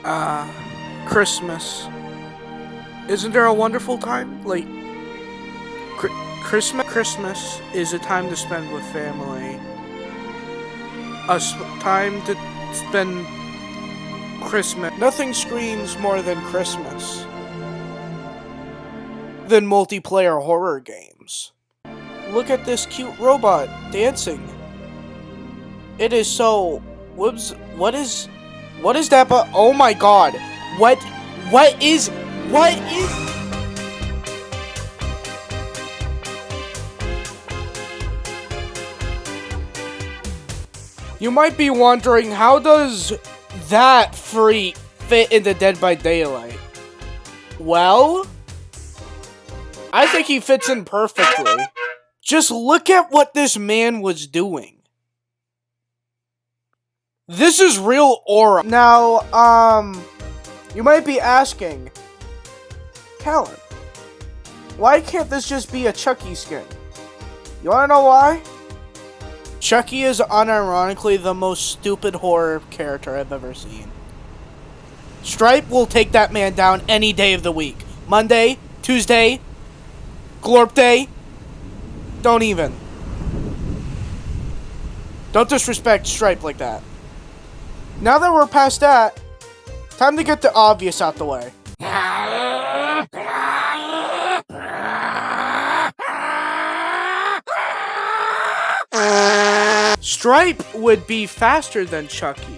Uh, Christmas. Isn't there a wonderful time? Like, Christmas is a time to spend with family. Time to spend Christmas. Nothing screams more than Christmas than multiplayer horror games. Look at this cute robot dancing. It is so... What is that? But oh my god. What is... You might be wondering, how does that freak fit into Dead by Daylight? Well, I think he fits in perfectly. Just look at what this man was doing. This is real aura. Now, you might be asking, Callan, why can't this just be a Chucky skin? You wanna know why? Chucky is unironically the most stupid horror character I've ever seen. Stripe will take that man down any day of the week. Monday, Tuesday, Glorp Day. Don't even. Don't disrespect Stripe like that. Now that we're past that, time to get the obvious out the way. Stripe would be faster than Chucky,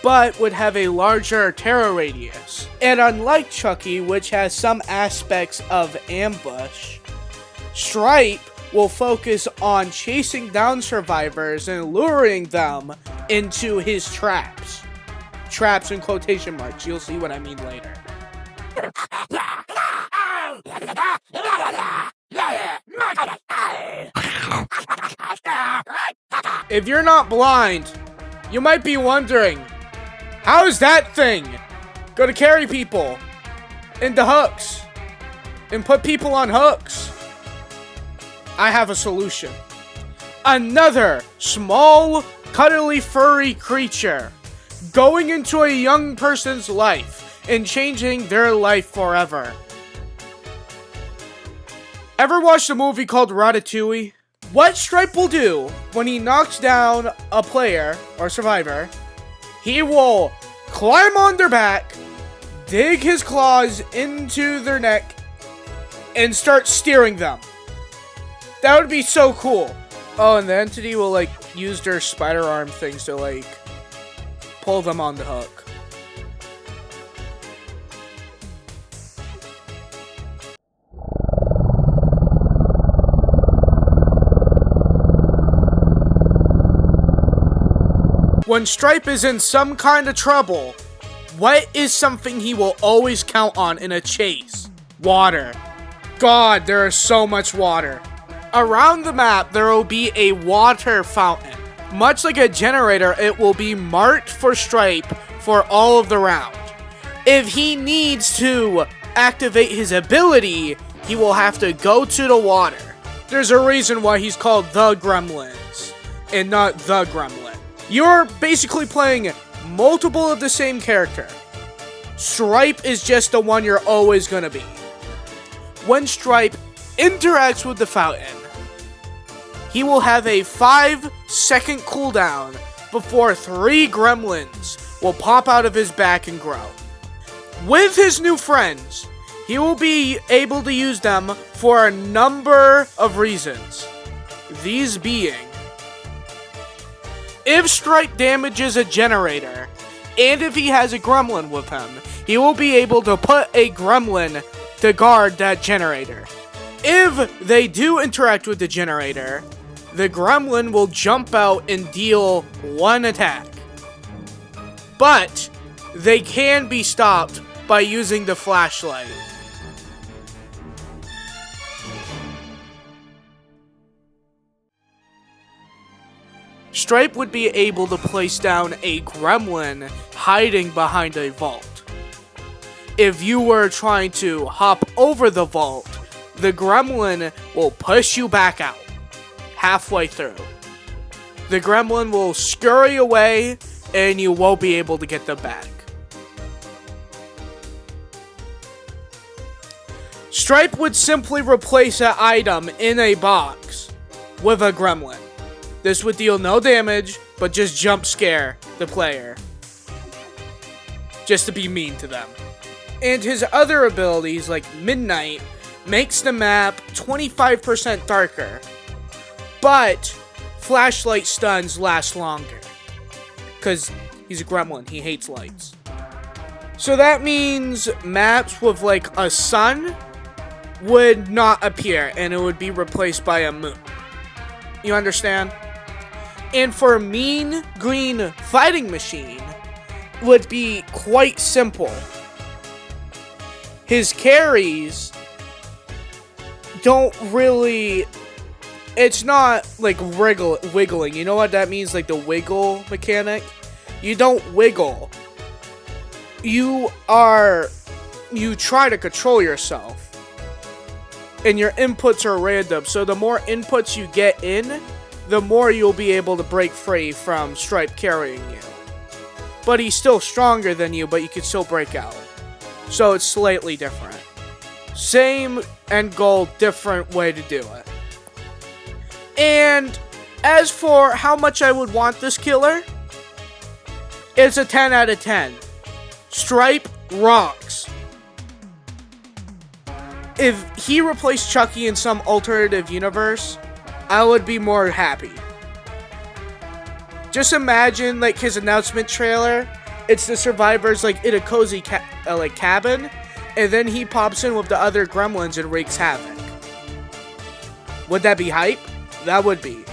but would have a larger terror radius. And unlike Chucky, which has some aspects of ambush, Stripe will focus on chasing down survivors and luring them into his traps. Traps in quotation marks, you'll see what I mean later. If you're not blind, you might be wondering, how is that thing gonna carry people into hooks and put people on hooks? I have a solution. Another small, cuddly, furry creature going into a young person's life and changing their life forever. Ever watched a movie called Ratatouille? What Stripe will do when he knocks down a player or survivor, he will climb on their back, dig his claws into their neck, and start steering them. That would be so cool. Oh, and the entity will, like, use their spider arm things to, like, pull them on the hook. When Stripe is in some kind of trouble, what is something he will always count on in a chase? Water. God, there is so much water. Around the map, there will be a water fountain. Much like a generator, it will be marked for Stripe for all of the round. If he needs to activate his ability, he will have to go to the water. There's a reason why he's called the Gremlins and not the Gremlin. You're basically playing multiple of the same character. Stripe is just the one you're always gonna be. When Stripe interacts with the fountain, he will have a 5-second cooldown before 3 gremlins will pop out of his back and grow. With his new friends, he will be able to use them for a number of reasons. These being, if Stripe damages a generator, and if he has a gremlin with him, he will be able to put a gremlin to guard that generator. If they do interact with the generator, the gremlin will jump out and deal 1 attack. But they can be stopped by using the flashlight. Stripe would be able to place down a gremlin hiding behind a vault. If you were trying to hop over the vault, the gremlin will push you back out halfway through. The gremlin will scurry away and you won't be able to get them back. Stripe would simply replace an item in a box with a gremlin. This would deal no damage, but just jump scare the player. Just to be mean to them. And his other abilities, like Midnight, makes the map 25% darker. But flashlight stuns last longer. Because he's a gremlin, he hates lights. So that means maps with like a sun would not appear, and it would be replaced by a moon. You understand? And for Mean Green Fighting Machine, would be quite simple. His carries don't really... It's not like wiggling. You know what that means? Like the wiggle mechanic? You don't wiggle. You try to control yourself. And your inputs are random, so the more inputs you get in, the more you'll be able to break free from Stripe carrying you. But he's still stronger than you, but you can still break out. So it's slightly different. Same end goal, different way to do it. And as for how much I would want this killer, it's a 10 out of 10. Stripe rocks. If he replaced Chucky in some alternative universe, I would be more happy. Just imagine, like, his announcement trailer. It's the survivors, like, in a cozy cabin. And then he pops in with the other gremlins and wreaks havoc. Would that be hype? That would be.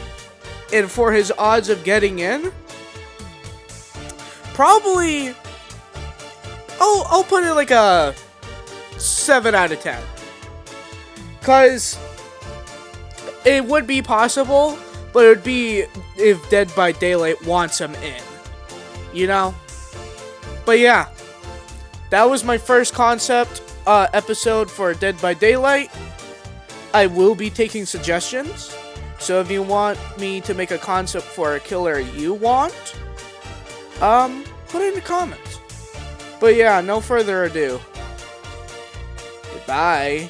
And for his odds of getting in, probably... I'll put it like a 7 out of 10. Because it would be possible, but it would be if Dead by Daylight wants him in. You know? But yeah. That was my first concept episode for Dead by Daylight. I will be taking suggestions. So if you want me to make a concept for a killer you want, put it in the comments. But yeah, no further ado. Goodbye.